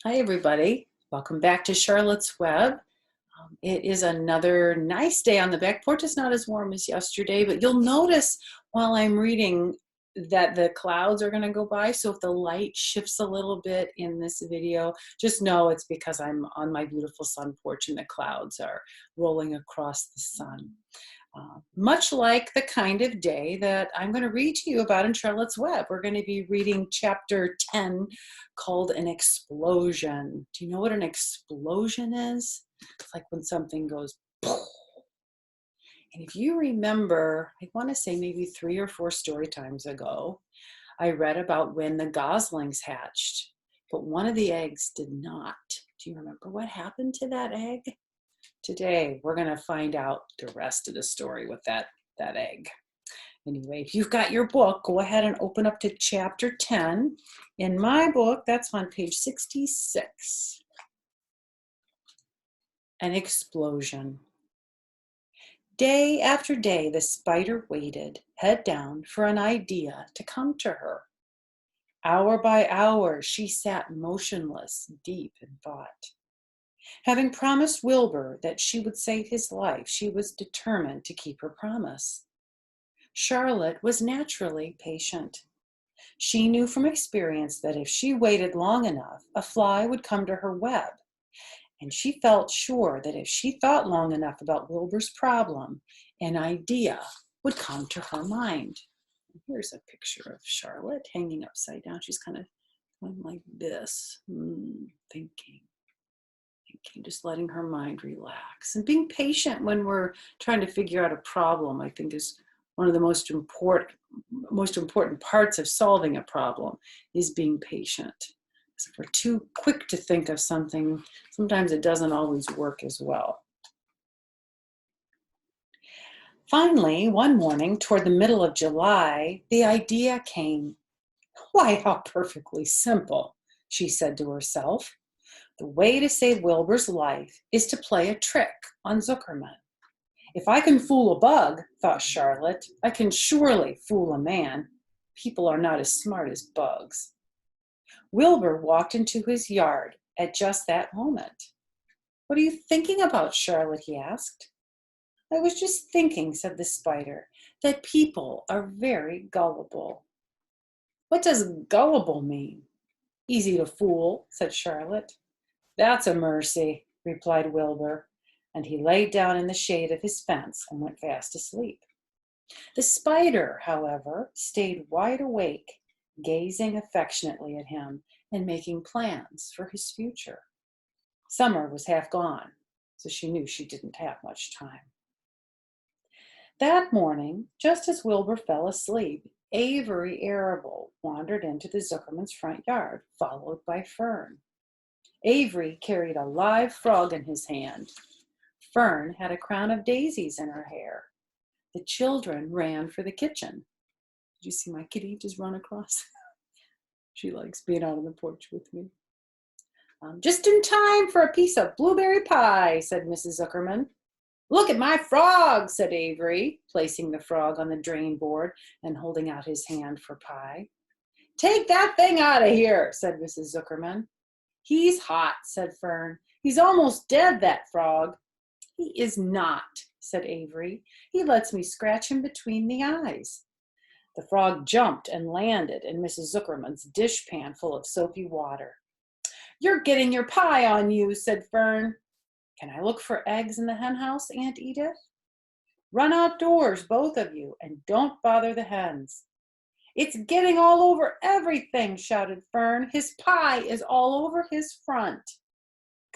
Hi, everybody. Welcome back to Charlotte's Web. It is another nice day on the back porch. It's not as warm as yesterday, but you'll notice while I'm reading that the clouds are going to go by. So if the light shifts a little bit in this video, just know it's because I'm on my beautiful sun porch and the clouds are rolling across the sun. Much like the kind of day that I'm going to read to you about in Charlotte's Web. We're going to be reading chapter 10 called An Explosion. Do you know what an explosion is? It's like when something goes poof. And if you remember, I want to say maybe 3 or 4 story times ago, I read about when the goslings hatched, but one of the eggs did not. Do you remember what happened to that egg? Today, we're going to find out the rest of the story with that egg. Anyway, if you've got your book, go ahead and open up to chapter 10. In my book, that's on page 66. An explosion. Day after day, the spider waited, head down, for an idea to come to her. Hour by hour, she sat motionless, deep in thought. Having promised Wilbur that she would save his life, she was determined to keep her promise. Charlotte was naturally patient. She knew from experience that if she waited long enough, a fly would come to her web. And she felt sure that if she thought long enough about Wilbur's problem, an idea would come to her mind. Here's a picture of Charlotte hanging upside down. She's kind of going like this, thinking, just letting her mind relax. And being patient when we're trying to figure out a problem, I think, is one of the most important parts of solving a problem, is being patient. Because if we're too quick to think of something, sometimes it doesn't always work as well. Finally, one morning toward the middle of July, the idea came. Why, how perfectly simple, she said to herself. The way to save Wilbur's life is to play a trick on Zuckerman. If I can fool a bug, thought Charlotte, I can surely fool a man. People are not as smart as bugs. Wilbur walked into his yard at just that moment. What are you thinking about, Charlotte? He asked. I was just thinking, said the spider, that people are very gullible. What does gullible mean? Easy to fool, said Charlotte. That's a mercy, replied Wilbur, and he lay down in the shade of his fence and went fast asleep. The spider, however, stayed wide awake, gazing affectionately at him and making plans for his future. Summer was half gone, so she knew she didn't have much time. That morning, just as Wilbur fell asleep, Avery Arable wandered into the Zuckerman's front yard, followed by Fern. Avery carried a live frog in his hand. Fern had a crown of daisies in her hair. The children ran for the kitchen. Did you see my kitty just run across? She likes being out on the porch with me. Just in time for a piece of blueberry pie, said Mrs. Zuckerman. Look at my frog, said Avery, placing the frog on the drain board and holding out his hand for pie. Take that thing out of here, said Mrs. Zuckerman. He's hot, said Fern. He's almost dead, that frog. He is not, said Avery. He lets me scratch him between the eyes. The frog jumped and landed in Mrs. Zuckerman's dishpan full of soapy water. You're getting your pie on you, said Fern. Can I look for eggs in the henhouse, Aunt Edith? Run outdoors, both of you, and don't bother the hens. It's getting all over everything, shouted Fern. His pie is all over his front.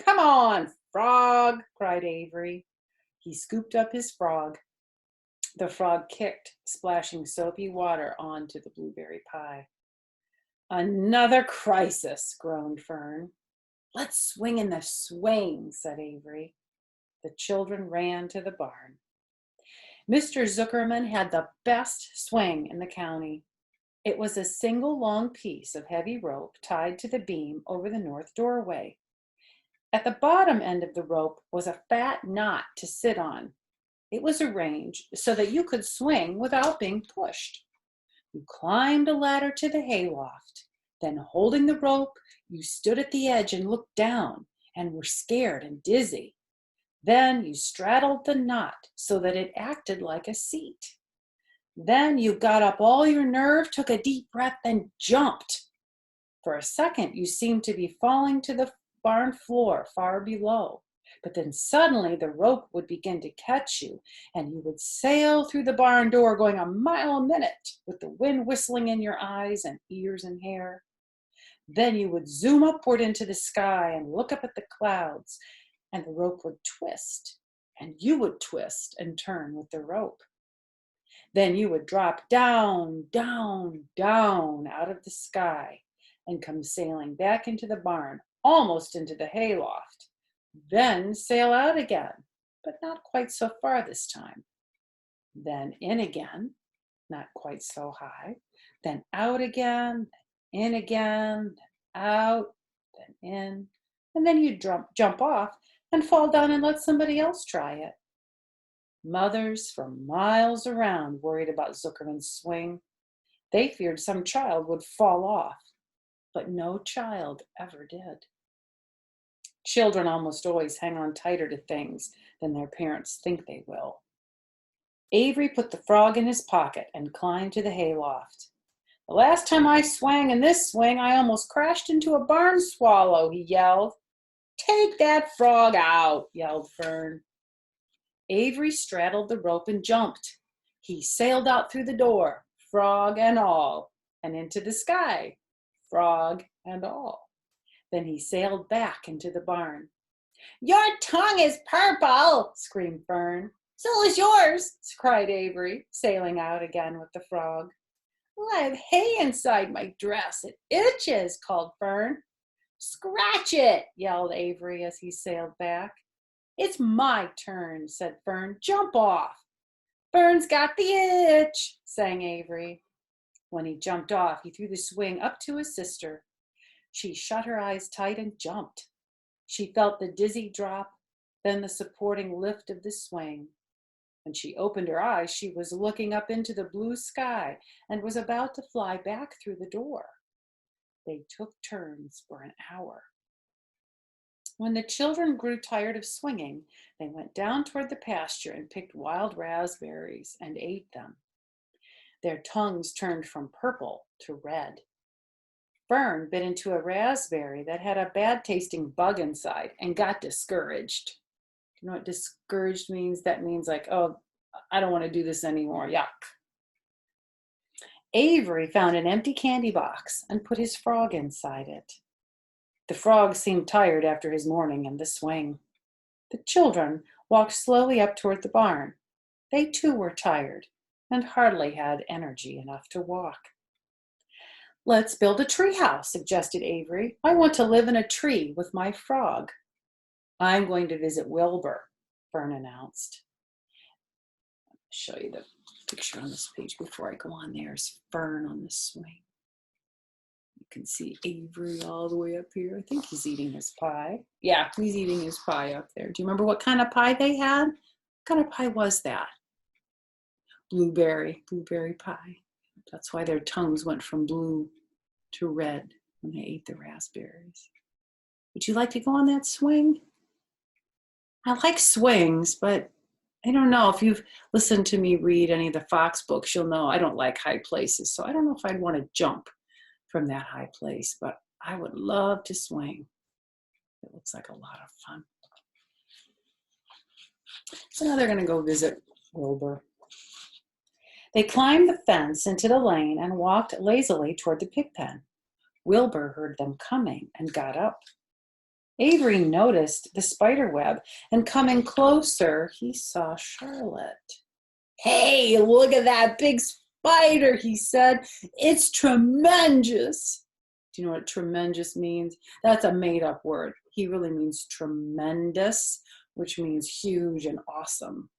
Come on, frog, cried Avery. He scooped up his frog. The frog kicked, splashing soapy water onto the blueberry pie. Another crisis, groaned Fern. Let's swing in the swing, said Avery. The children ran to the barn. Mr. Zuckerman had the best swing in the county. It was a single long piece of heavy rope tied to the beam over the north doorway. At the bottom end of the rope was a fat knot to sit on. It was arranged so that you could swing without being pushed. You climbed a ladder to the hayloft, Then, holding the rope, you stood at the edge and looked down and were scared and dizzy. Then you straddled the knot so that it acted like a seat. Then you got up all your nerve, took a deep breath, then jumped. For a second, you seemed to be falling to the barn floor far below. But then suddenly the rope would begin to catch you, and you would sail through the barn door going a mile a minute with the wind whistling in your eyes and ears and hair. Then you would zoom upward into the sky and look up at the clouds, and the rope would twist, and you would twist and turn with the rope. Then you would drop down, down, down out of the sky and come sailing back into the barn, almost into the hayloft. Then sail out again, but not quite so far this time. Then in again, not quite so high. Then out again, then in again, then out, then in. And then you jump off and fall down and let somebody else try it. Mothers for miles around worried about Zuckerman's swing. They feared some child would fall off, but no child ever did. Children almost always hang on tighter to things than their parents think they will. Avery put the frog in his pocket and climbed to the hayloft. The last time I swang in this swing, I almost crashed into a barn swallow, he yelled. Take that frog out, yelled Fern. Avery straddled the rope and jumped. He sailed out through the door, frog and all, and into the sky, frog and all. Then he sailed back into the barn. Your tongue is purple, screamed Fern. So is yours, cried Avery, sailing out again with the frog. Well, I have hay inside my dress. It itches, called Fern. Scratch it, yelled Avery as he sailed back. It's my turn, said Fern. Jump off. Fern's got the itch, sang Avery. When he jumped off, he threw the swing up to his sister. She shut her eyes tight and jumped. She felt the dizzy drop, then the supporting lift of the swing. When she opened her eyes, she was looking up into the blue sky and was about to fly back through the door. They took turns for an hour. When the children grew tired of swinging, they went down toward the pasture and picked wild raspberries and ate them. Their tongues turned from purple to red. Fern bit into a raspberry that had a bad-tasting bug inside and got discouraged. You know what discouraged means? That means like, oh, I don't want to do this anymore. Yuck. Avery found an empty candy box and put his frog inside it. The frog seemed tired after his morning in the swing. The children walked slowly up toward the barn. They too were tired and hardly had energy enough to walk. Let's build a tree house, suggested Avery. I want to live in a tree with my frog. I'm going to visit Wilbur, Fern announced. I'll show you the picture on this page before I go on. There's Fern on the swing. You can see Avery all the way up here. I think he's eating his pie. Yeah, he's eating his pie up there. Do you remember what kind of pie they had? What kind of pie was that? Blueberry pie. That's why their tongues went from blue to red when they ate the raspberries. Would you like to go on that swing? I like swings, but I don't know. If you've listened to me read any of the Fox books, you'll know I don't like high places. So I don't know if I'd want to jump from that high place, but I would love to swing. It looks like a lot of fun. So now they're going to go visit Wilbur. They climbed the fence into the lane and walked lazily toward the pig pen. Wilbur heard them coming and got up. Avery noticed the spider web, and coming closer, he saw Charlotte. Hey, look at that big spider, he said. It's tremendous. Do you know what tremendous means? That's a made-up word. He really means tremendous, which means huge and awesome.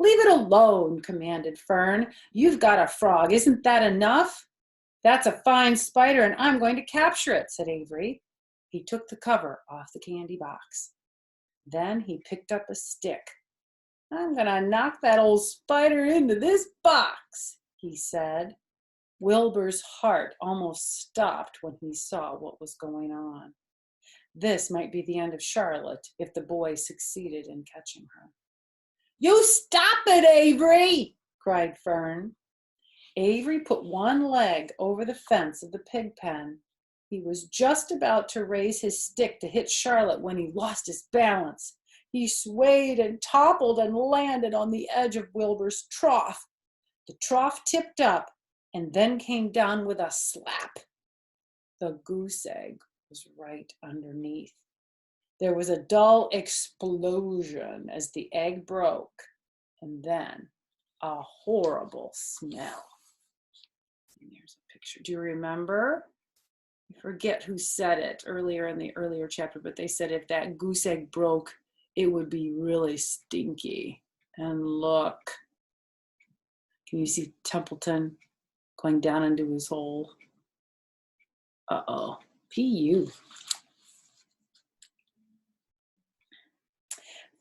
Leave it alone, commanded Fern. You've got a frog. Isn't that enough? That's a fine spider, and I'm going to capture it, said Avery. He took the cover off the candy box. Then he picked up a stick. I'm going to knock that old spider into this box, he said. Wilbur's heart almost stopped when he saw what was going on. This might be the end of Charlotte if the boy succeeded in catching her. "You stop it, Avery!" cried Fern. Avery put one leg over the fence of the pig pen. He was just about to raise his stick to hit Charlotte when he lost his balance. He swayed and toppled and landed on the edge of Wilbur's trough. The trough tipped up and then came down with a slap. The goose egg was right underneath. There was a dull explosion as the egg broke, and then a horrible smell. And there's a picture. Do you remember? I forget who said it earlier in the earlier chapter, but they said if that goose egg broke, it would be really stinky. And look, can you see Templeton going down into his hole? Uh-oh, P.U.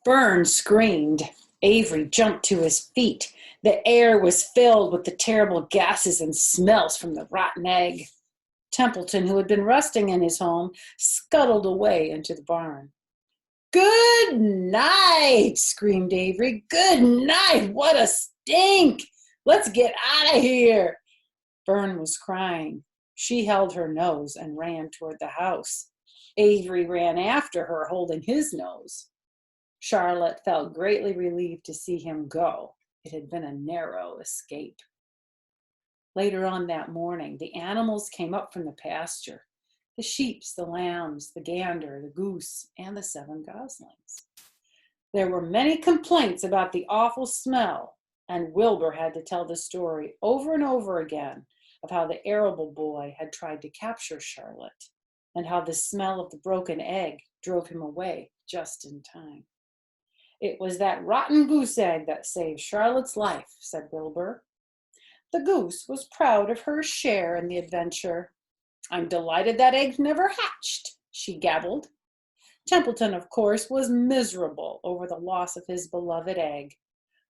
Fern screamed. Avery jumped to his feet. The air was filled with the terrible gases and smells from the rotten egg. Templeton, who had been resting in his home, scuttled away into the barn. "Good night," screamed Avery. "Good night. What a stink. Let's get out of here." Fern was crying. She held her nose and ran toward the house. Avery ran after her, holding his nose. Charlotte felt greatly relieved to see him go. It had been a narrow escape. Later on that morning, the animals came up from the pasture. The sheep, the lambs, the gander, the goose, and the 7 goslings. There were many complaints about the awful smell, and Wilbur had to tell the story over and over again of how the arable boy had tried to capture Charlotte, and how the smell of the broken egg drove him away just in time. "It was that rotten goose egg that saved Charlotte's life," said Wilbur. The goose was proud of her share in the adventure. "I'm delighted that egg never hatched," she gabbled. Templeton, of course, was miserable over the loss of his beloved egg,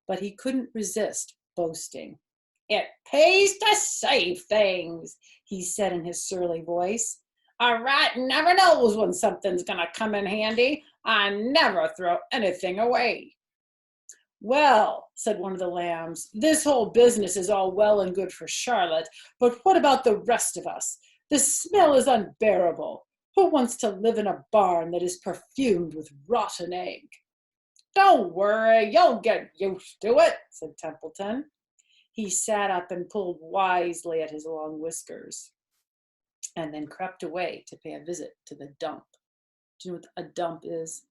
but he couldn't resist boasting. "It pays to save things," he said in his surly voice. "A rat never knows when something's going to come in handy. I never throw anything away." "Well," said one of the lambs, "this whole business is all well and good for Charlotte, but what about the rest of us? The smell is unbearable. Who wants to live in a barn that is perfumed with rotten egg?" "Don't worry, you'll get used to it," said Templeton. He sat up and pulled wisely at his long whiskers, and then crept away to pay a visit to the dump. Do you know what a dump is?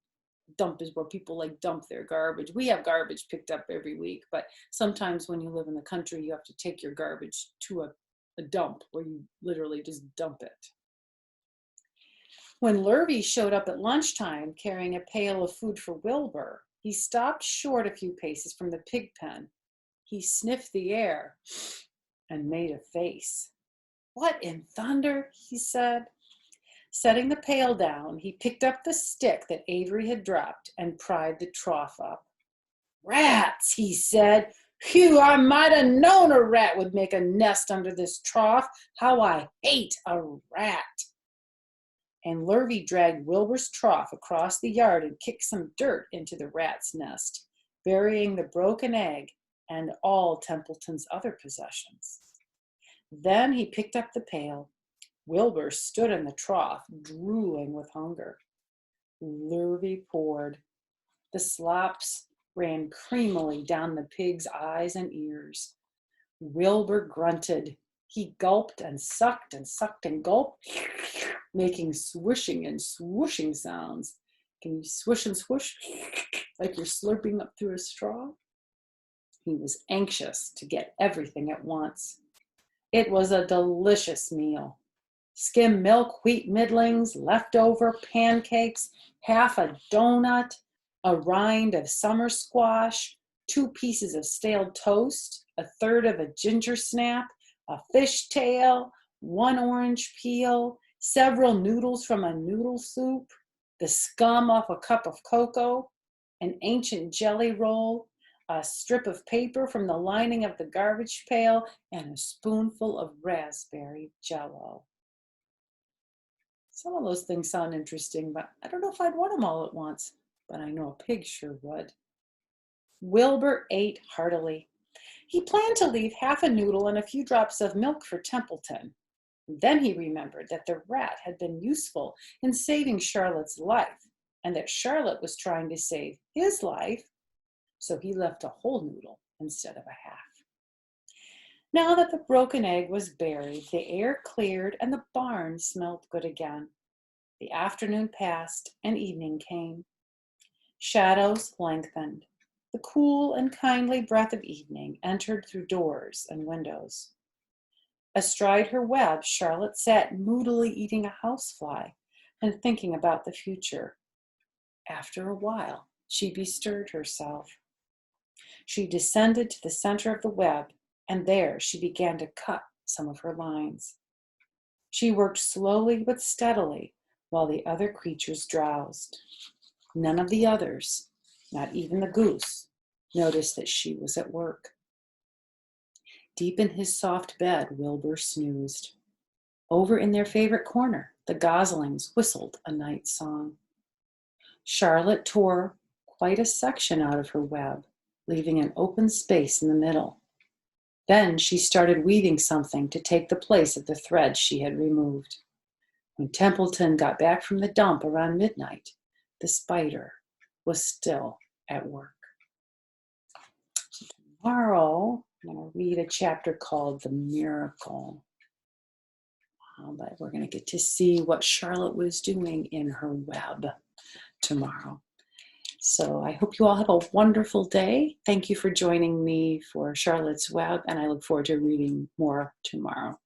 Dump is where people like dump their garbage. We have garbage picked up every week, but sometimes when you live in the country, you have to take your garbage to a dump where you literally just dump it. When Lurvy showed up at lunchtime carrying a pail of food for Wilbur, he stopped short a few paces from the pig pen. He sniffed the air and made a face. "What in thunder?" he said. Setting the pail down, he picked up the stick that Avery had dropped and pried the trough up. "Rats," he said. "Phew, I might have known a rat would make a nest under this trough. How I hate a rat." And Lurvy dragged Wilbur's trough across the yard and kicked some dirt into the rat's nest, burying the broken egg and all Templeton's other possessions. Then he picked up the pail. Wilbur stood in the trough, drooling with hunger. Lurvy poured. The slops ran creamily down the pig's eyes and ears. Wilbur grunted. He gulped and sucked and gulped, making swishing and swooshing sounds. Can you swish and swoosh like you're slurping up through a straw? He was anxious to get everything at once. It was a delicious meal. Skim milk, wheat middlings, leftover pancakes, half a donut, a rind of summer squash, 2 pieces of stale toast, a third of a ginger snap, a fish tail, 1 orange peel, several noodles from a noodle soup, the scum off a cup of cocoa, an ancient jelly roll, a strip of paper from the lining of the garbage pail, and a spoonful of raspberry jello. Some of those things sound interesting, but I don't know if I'd want them all at once, but I know a pig sure would. Wilbur ate heartily. He planned to leave half a noodle and a few drops of milk for Templeton. Then he remembered that the rat had been useful in saving Charlotte's life, and that Charlotte was trying to save his life, so he left a whole noodle instead of a half. Now that the broken egg was buried, the air cleared and the barn smelled good again. The afternoon passed and evening came. Shadows lengthened. The cool and kindly breath of evening entered through doors and windows. Astride her web, Charlotte sat moodily eating a housefly and thinking about the future. After a while, she bestirred herself. She descended to the center of the web, and there she began to cut some of her lines. She worked slowly but steadily while the other creatures drowsed. None of the others, not even the goose, noticed that she was at work. Deep in his soft bed, Wilbur snoozed. Over in their favorite corner, the goslings whistled a night song. Charlotte tore quite a section out of her web, leaving an open space in the middle. Then she started weaving something to take the place of the thread she had removed. When Templeton got back from the dump around midnight, the spider was still at work. Tomorrow, I'm going to read a chapter called The Miracle. But we're going to get to see what Charlotte was doing in her web tomorrow. So I hope you all have a wonderful day. Thank you for joining me for Charlotte's Web, and I look forward to reading more tomorrow.